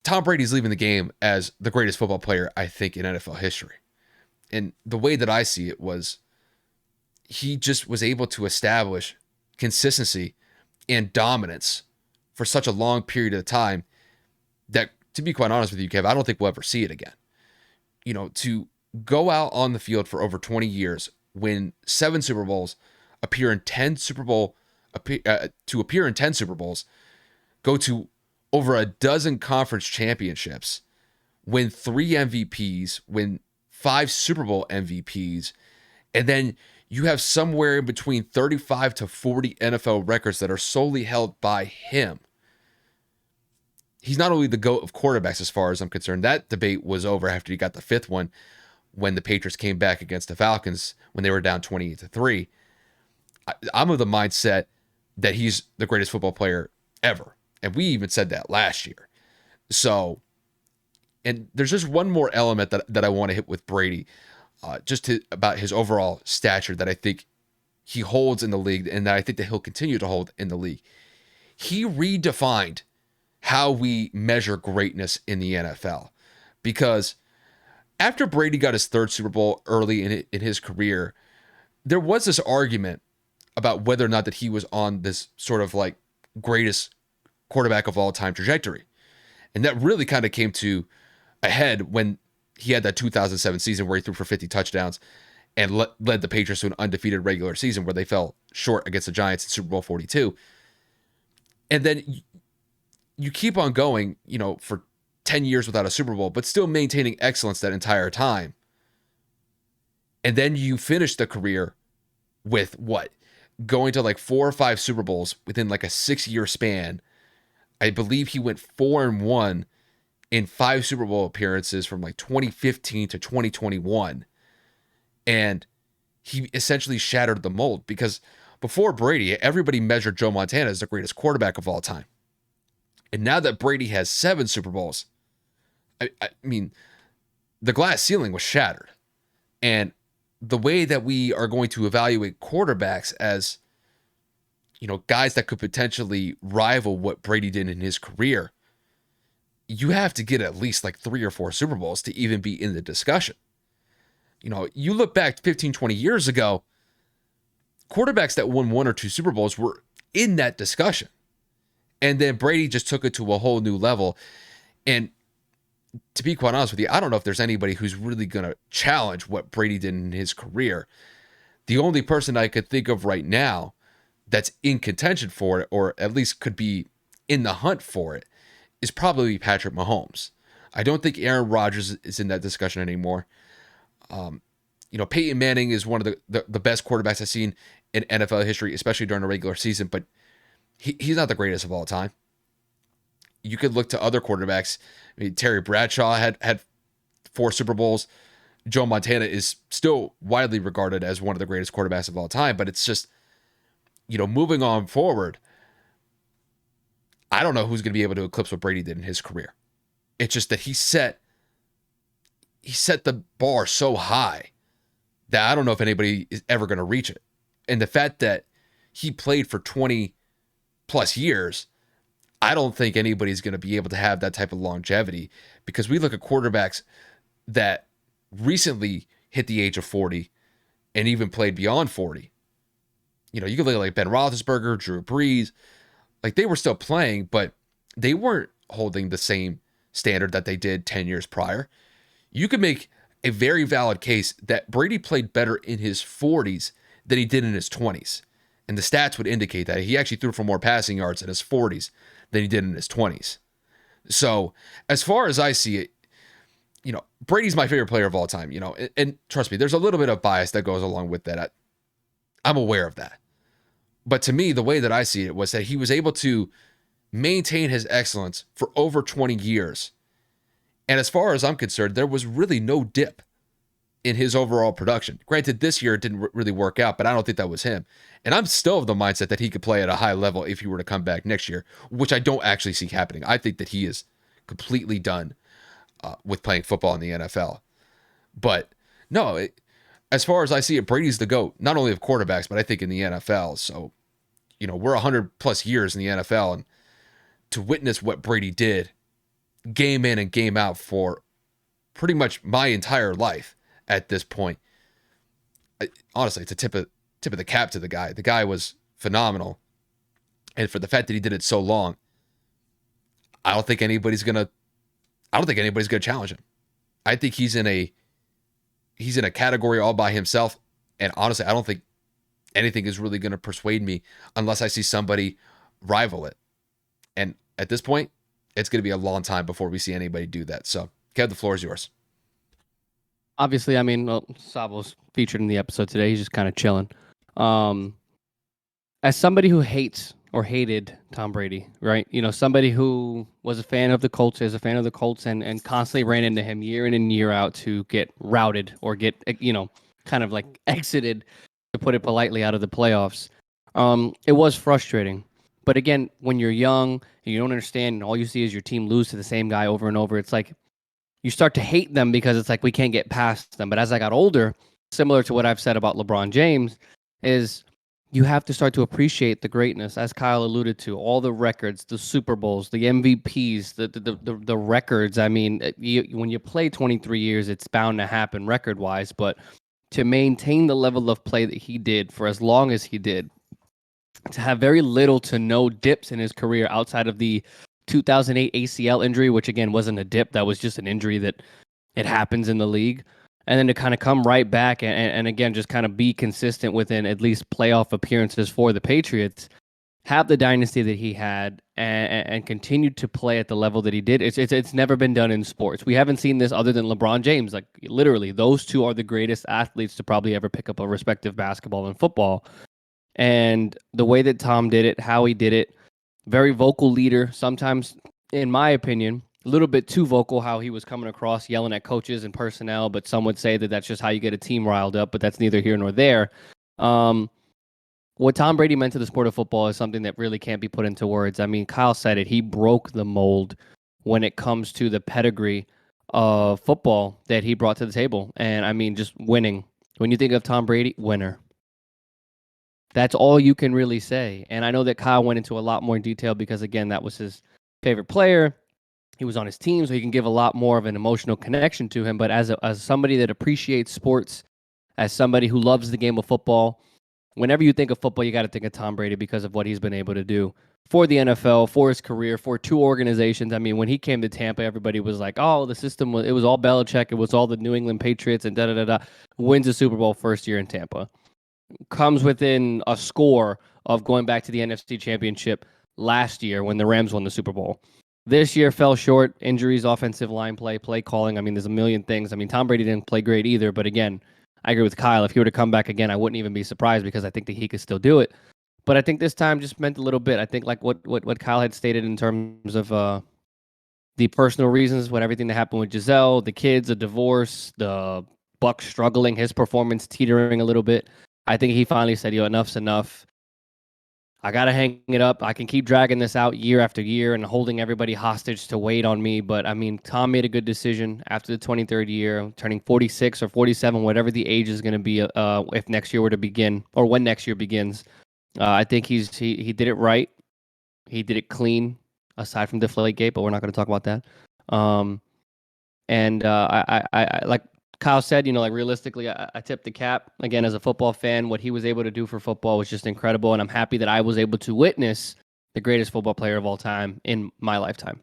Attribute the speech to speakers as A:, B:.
A: Tom Brady's leaving the game as the greatest football player, I think, in NFL history. And the way that I see it was he just was able to establish consistency and dominance for such a long period of time that, to be quite honest with you, Kev, I don't think we'll ever see it again. To go out on the field for over 20 years, win 7 Super Bowls, appear in 10 Super Bowl, to appear in 10 Super Bowls, go to over a dozen conference championships, win 3 MVPs, win 5 Super Bowl MVPs, and then you have somewhere in between 35 to 40 NFL records that are solely held by him. He's not only the GOAT of quarterbacks as far as I'm concerned. That debate was over after he got the 5th one when the Patriots came back against the Falcons when they were down 28-3. I'm of the mindset that he's the greatest football player ever. And we even said that last year. So, and there's just one more element that I want to hit with Brady, about his overall stature that I think he holds in the league and that I think that he'll continue to hold in the league. He redefined how we measure greatness in the NFL, because after Brady got his 3rd Super Bowl early in his career, there was this argument about whether or not that he was on this sort of like greatest quarterback of all time trajectory. And that really kind of came to a head when he had that 2007 season where he threw for 50 touchdowns and led the Patriots to an undefeated regular season where they fell short against the Giants in Super Bowl 42. And then you keep on going, for 10 years without a Super Bowl, but still maintaining excellence that entire time. And then you finish the career with what? Going to like 4 or 5 Super Bowls within like a 6-year span. I believe he went 4-1 in 5 Super Bowl appearances from like 2015 to 2021. And he essentially shattered the mold, because before Brady, everybody measured Joe Montana as the greatest quarterback of all time. And now that Brady has 7 Super Bowls, I mean, the glass ceiling was shattered. And the way that we are going to evaluate quarterbacks as, guys that could potentially rival what Brady did in his career, you have to get at least like 3 or 4 Super Bowls to even be in the discussion. You look back 15, 20 years ago, quarterbacks that won 1 or 2 Super Bowls were in that discussion. And then Brady just took it to a whole new level. And to be quite honest with you, I don't know if there's anybody who's really going to challenge what Brady did in his career. The only person I could think of right now that's in contention for it, or at least could be in the hunt for it, is probably Patrick Mahomes. I don't think Aaron Rodgers is in that discussion anymore. Peyton Manning is one of the best quarterbacks I've seen in NFL history, especially during a regular season, but he's not the greatest of all time. You could look to other quarterbacks. I mean, Terry Bradshaw had 4 Super Bowls. Joe Montana is still widely regarded as one of the greatest quarterbacks of all time, but it's just, moving on forward, I don't know who's going to be able to eclipse what Brady did in his career. It's just that he set the bar so high that I don't know if anybody is ever going to reach it. And the fact that he played for 20 plus years, I don't think anybody's going to be able to have that type of longevity, because we look at quarterbacks that recently hit the age of 40 and even played beyond 40. You can look at like Ben Roethlisberger, Drew Brees, like they were still playing, but they weren't holding the same standard that they did 10 years prior. You could make a very valid case that Brady played better in his 40s than he did in his 20s. And the stats would indicate that he actually threw for more passing yards in his 40s than he did in his 20s. So as far as I see it, Brady's my favorite player of all time, and trust me, there's a little bit of bias that goes along with that. I'm aware of that. But to me, the way that I see it was that he was able to maintain his excellence for over 20 years. And as far as I'm concerned, there was really no dip in his overall production. Granted, this year it didn't really work out, but I don't think that was him. And I'm still of the mindset that he could play at a high level if he were to come back next year, which I don't actually see happening. I think that he is completely done with playing football in the NFL. But no, as far as I see it, Brady's the GOAT, not only of quarterbacks, but I think in the NFL. So, we're 100 plus years in the NFL, and to witness what Brady did game in and game out for pretty much my entire life at this point. Honestly, it's a tip of the cap to the guy. The guy was phenomenal, and for the fact that he did it so long, I don't think anybody's gonna. I don't think anybody's gonna challenge him. I think he's in a category all by himself, and honestly, I don't think anything is really gonna persuade me unless I see somebody rival it. And at this point, it's gonna be a long time before we see anybody do that. So, Kev, the floor is yours.
B: Obviously, I mean, well, Sabo's featured in the episode today. He's just kind of chilling. Um, as somebody who hates or hated Tom Brady, right? You know, somebody who was a fan of the Colts, is a fan of the Colts, and constantly ran into him year in and year out to get routed or get, kind of like exited, to put it politely, out of the playoffs. It was frustrating. But again, when you're young and you don't understand, and all you see is your team lose to the same guy over and over, it's like you start to hate them because it's like we can't get past them. But as I got older, similar to what I've said about LeBron James, is you have to start to appreciate the greatness, as Kyle alluded to, all the records, the Super Bowls, the MVPs, the records. I mean, when you play 23 years, it's bound to happen record wise. But to maintain the level of play that he did for as long as he did, to have very little to no dips in his career outside of the 2008 ACL injury, which again wasn't a dip, that was just an injury that it happens in the league. And then to kind of come right back and again, just kind of be consistent within at least playoff appearances for the Patriots, have the dynasty that he had, and continue to play at the level that he did. It's never been done in sports. We haven't seen this other than LeBron James. Like literally, those two are the greatest athletes to probably ever pick up a respective basketball and football. And the way that Tom did it, how he did it, very vocal leader. Sometimes, in my opinion, a little bit too vocal, how he was coming across, yelling at coaches and personnel. But some would say that that's just how you get a team riled up. But that's neither here nor there. What Tom Brady meant to the sport of football is something that really can't be put into words. I mean, Kyle said it. He broke the mold when it comes to the pedigree of football that he brought to the table. And I mean, just winning. When you think of Tom Brady, winner. That's all you can really say. And I know that Kyle went into a lot more detail because, again, that was his favorite player. He was on his team, so he can give a lot more of an emotional connection to him. But as somebody that appreciates sports, as somebody who loves the game of football, whenever you think of football, you got to think of Tom Brady because of what he's been able to do for the NFL, for his career, for two organizations. I mean, when he came to Tampa, everybody was like, oh, the system, it was all Belichick. It was all the New England Patriots and da-da-da-da. Wins a Super Bowl first year in Tampa. Comes within a score of going back to the NFC Championship last year when the Rams won the Super Bowl. This year fell short, injuries, offensive line play calling. I mean, there's a million things. I mean, Tom Brady didn't play great either, but again, I agree with Kyle. If he were to come back again, I wouldn't even be surprised because I think that he could still do it. But I think this time just meant a little bit. I think like what Kyle had stated in terms of the personal reasons, what everything that happened with Giselle, the kids, the divorce, the Buck struggling, his performance teetering a little bit. I think he finally said, yo, enough's enough. I got to hang it up. I can keep dragging this out year after year and holding everybody hostage to wait on me. But I mean, Tom made a good decision after the 23rd year, turning 46 or 47, whatever the age is going to be if next year were to begin or when next year begins. I think he did it right. He did it clean, aside from Deflategate, but we're not going to talk about that. I like Kyle said, like realistically, I tipped the cap again as a football fan. What he was able to do for football was just incredible, and I'm happy that I was able to witness the greatest football player of all time in my lifetime.